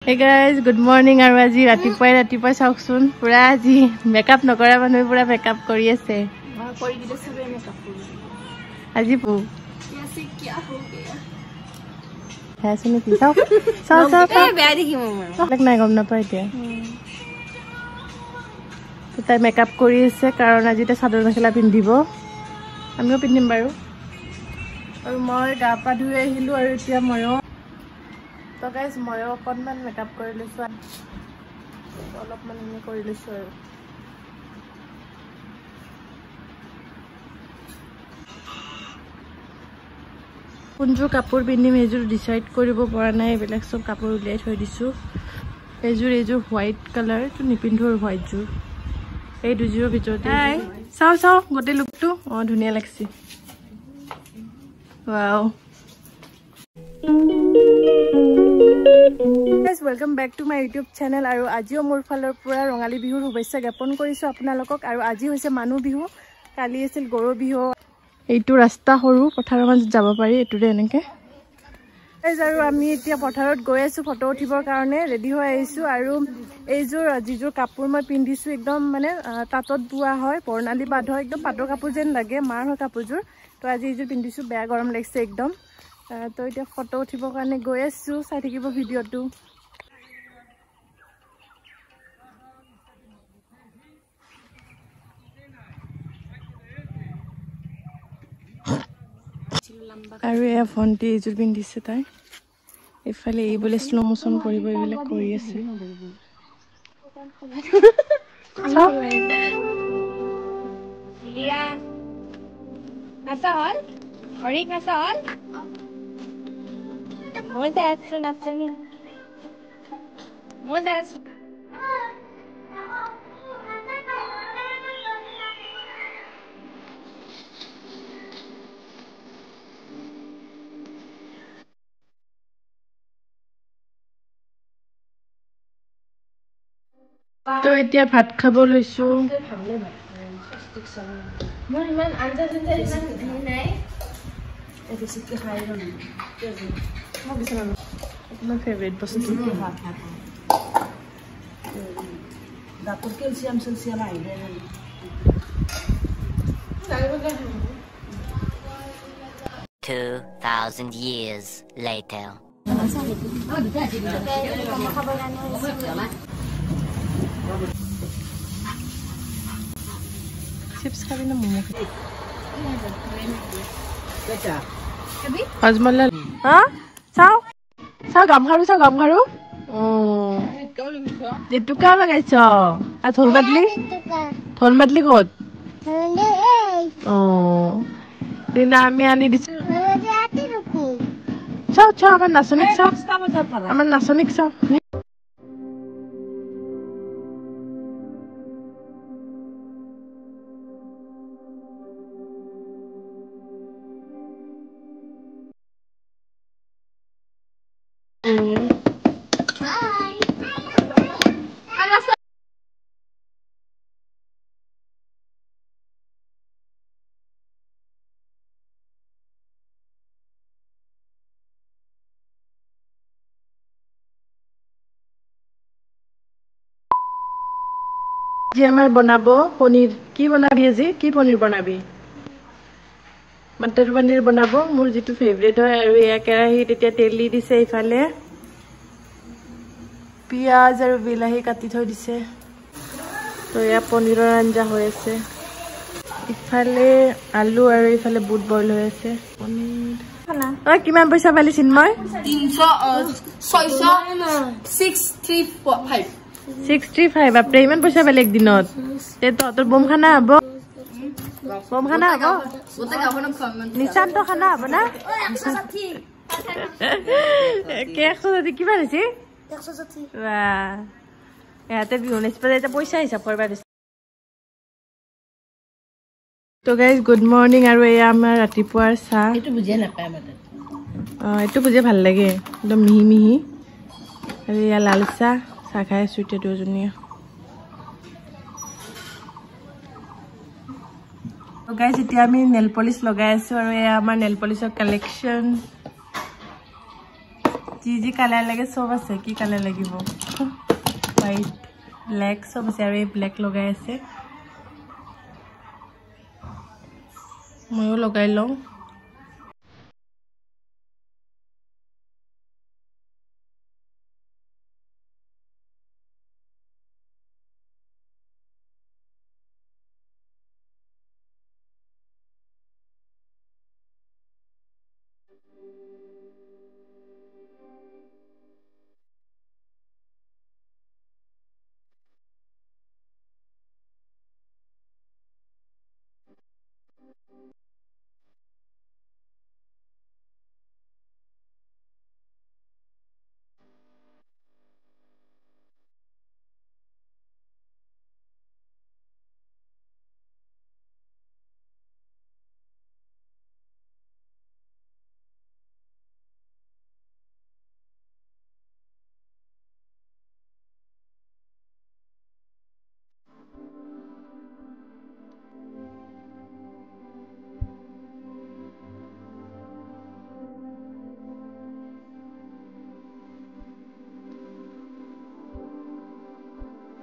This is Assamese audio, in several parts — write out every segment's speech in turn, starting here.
Hey guys, good morning. Aru aji ratipai sauksun pura aji makeup nokora manu pura makeup kori ase. Kori dile sube makeup kori. Aji pu. Yaise kya ho gaya? Aise ne ki sao. Sao. Eh beya dekhi mama. Lag nai gom na pai dia. To tai makeup kori ase karon aji ta sador mekhela pindibo. Amio pindim baru. Aru moi ga pa dhui ahilu aru tia moyo. So guys, মই অকনমান মেকআপ কৰি লৈছো অলপমান এনে কৰি লৈছো আৰু কোনযোৰ কাপোৰ পিন্ধিম এযোৰ ডিসাইড কৰিব পৰা নাই বেলেগ সব কাপোৰ উলিয়াই থৈ দিছো এযোৰ হোৱাইট কালাৰ তো নিপিন্ধো আৰু হোৱাইট যোৰ এই দুযোৰৰ ভিতৰতে চাও গোটে লুকটো ধুনিয়া লাগছি wow Guys, welcome back to my YouTube channel. Aru ajio mor falor pura rongali bihur hubesha gyapon korisu apnalokok aru aji hoise manu bihu kali asil goro bihu eitu rasta horu pothar man jaba pari eture eneke guys aru ami etia potharot goi asu photo uthibor karone ready hoi aisu aru eijur ajijur kapur moi pindisu ekdom mane tatot bua hoy pornali bad hoy ekdom pator kapur jen lage mar hoy kapurjur to aji ejur pindisu beya gorom legse ekdom to etia photo uthibor karone goi asu sai thakibo video tu আৰু এ ফোনটি ইজুৰ পিন্ধিছে তাই এফালে এই বলে স্লো মোশন কৰিব এইবিলাক কৰি আছে লিয়া নাচা হল অৰিক নাচা হল মজা আছে নাচনি মজা আছে তো এতিয়া ভাত খাব লৈছো মই ইমান আঞ্জা জঞ্জা ইমান দি নাই এটো সিকি খাই ৰন মই বিছনা মোৰ ফেভাৰিট বস্তু ভাত খাব ডাক্তৰ ক্যালসিয়াম আইলে 2000 years later chips খাবি না মোমো খাবি কেটা খাবি হজমলাল হ্যাঁ চাও গাম খাৰু যেটু কা লাগাইছ আ থল বাদলি কত দিনা আমি আনি দিছো চাও আমার নাচনিক চাও जी हमार बनाबो पनीर की बनाबी আজি की पनीर बनाबी मटर पनीर बनाबो मोर जितु फेवरेट হয় আৰু এয়া কেৰাহীত এতিয়া তেল দি দিছে ইফালে পিয়াজ আৰু বিলাহী কাটি থৈ দিছে তো এয়া পনীৰৰ আঞ্জা হৈ আছে ইফালে আলু আৰু ইফালে বুট বইল হৈ আছে পনীৰ খানা ঐ কিমান পইচা পালি চিনময় 635 আপনি ইমান পয়সা বেলেগ দিনত তে তোর বম খানা হবো নিশান্ত খানা হবো না কে 160 কি বানিছি 160 বাহ ইয়াতে বিউনেস পরে এটা পয়সা হিসাব করবা দিছে তো গাইস গুড মর্নিং আৰু এয়া আমাৰ ৰাতিপুৱাৰ চাহ এটো বুজিয়া নাপায় মানে এটো বুজিয়া ভাল লাগে একদম মিহি আৰু এয়া লাল চাহ চাহ খাই আছো এতিয়া দুজনীয়ে তো গাইস এতিয়া আমি নেল পলিশ লগাই আছো আৰু এয়া আমাৰ নেল পলিশৰ কালেকশন जी कलर लगे सब আছে কি কালাৰ লাগিব হোয়াইট ব্ল্যাক সব আছে আৰু এই ব্ল্যাক লগাই আছে ময়ো লগাই লওঁ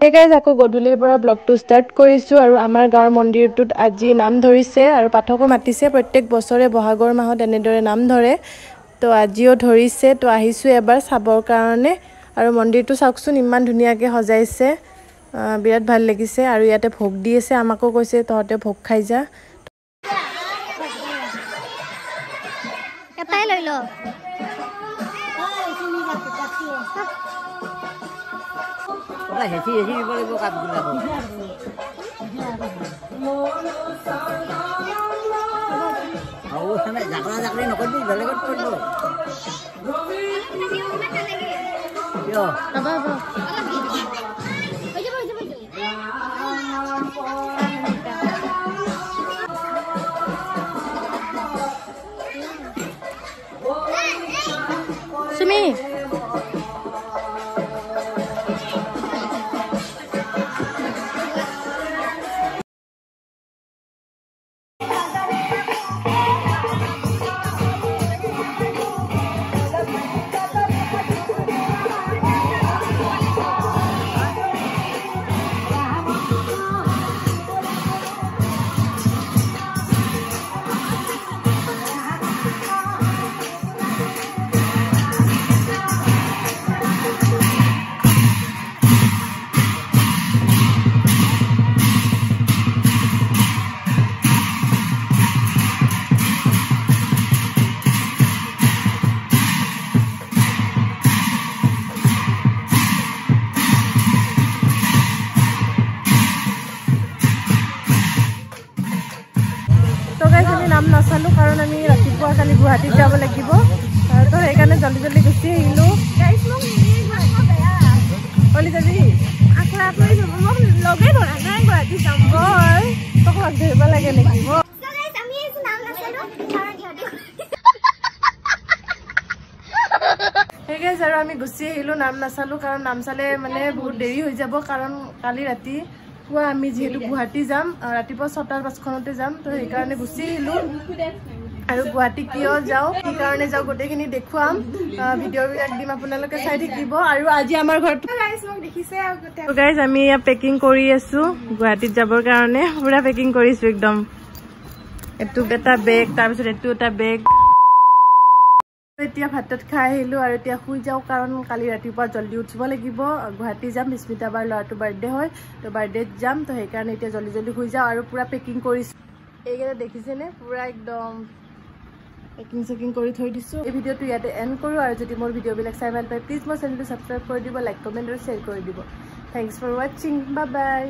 Hey guys, আকৌ গধূলিৰ পৰা ব্লগটো ষ্টাৰ্ট কৰিছো আৰু আমাৰ গাঁৱৰ মন্দিৰটোত আজি নাম ধৰিছে আৰু পাঠকো মাতিছে প্ৰত্যেক বছৰে বহাগৰ মাহত এনেদৰে নাম ধৰে তো আজিও ধৰিছে তো আহিছো এবাৰ চাবৰ কাৰণে আৰু মন্দিৰটো চাওকচোন ইমান ধুনীয়াকৈ সজাইছে বিৰাট ভাল লাগিছে আৰু ইয়াতে ভোগ দি আছে আমাকো কৈছে তহতে ভোগ খাই যা এটাই লৈ ল Lah jadi boleh buka gula kok. Oh, sampai zakra-zakri nokon di balik kok perlu. Yo. Apa? Sumi. নাম নাচালো কাৰণ আমি ৰাতিপুৱা কালি গুৱাহাটীত যাব লাগিব তো সেইকাৰণে জলদি জলদি গুচি আহিলো গাইস মোক কলি যাবি আখৰা কৰি যাব মোক লগে ধৰা নাই গুৱাহাটী যাম বল তোক লগ ধৰিব লাগে নেকি তো গাইস আমি এই নাম নাচালো কাৰণ ইহঁতে হে গাইস আৰু আমি গুচি আহিলো নাম নাচালো কাৰণ নাম চালে মানে বহুত দেৰি হৈ যাব কাৰণ কালি ৰাতি পুৱা আমি যেহেতু গুৱাহাটী যাম ৰাতিপুৱা 6টাৰ বাছখনতে যাম তো সেইকাৰণে গুচি আহিলো আৰু গুৱাহাটী কিয় যাওঁ কি কাৰণে যাওঁ গোটেইখিনি দেখুৱাম ভিডিঅ'বিলাক দিম আপোনালোকে চাই থাকিব আৰু আজি আমাৰ ঘৰত গাইস মোক দেখিছে আৰু গাইস আমি পেকিং কৰি আছো গুৱাহাটীত যাবৰ কাৰণে পুৰা পেকিং কৰিছো একদম এটু এটা বেগ তাৰপিছত এটু এটা বেগ এতিয়া ভাতত খাই আহিলো আৰু এতিয়া শুই যাওঁ কাৰণ কালি ৰাতিপুৱা জলদি উঠিব লাগিব গুৱাহাটী যাম স্মিতা বাৰ ল'ৰাটো বাৰ্থডে হয় তো বাৰ্থডেত যাম তো সেইকাৰণে এতিয়া জলদি জলদি শুই যাওঁ আৰু পুৰা পেকিং কৰিছো এইকেইটা দেখিছেনে পুৰা একদম পেকিং চেকিং কৰি থৈ দিছো এই ভিডিঅ'টো ইয়াতে এণ্ড কৰোঁ আৰু যদি মোৰ ভিডিঅ'বিলাক চাই ভাল পায় প্লিজ মোৰ চেনেলটো ছাবস্ক্ৰাইব কৰি দিব লাইক কমেণ্ট আৰু শ্বেয়াৰ কৰি দিব থেংকছ ফৰ ৱাচিং বাই বাই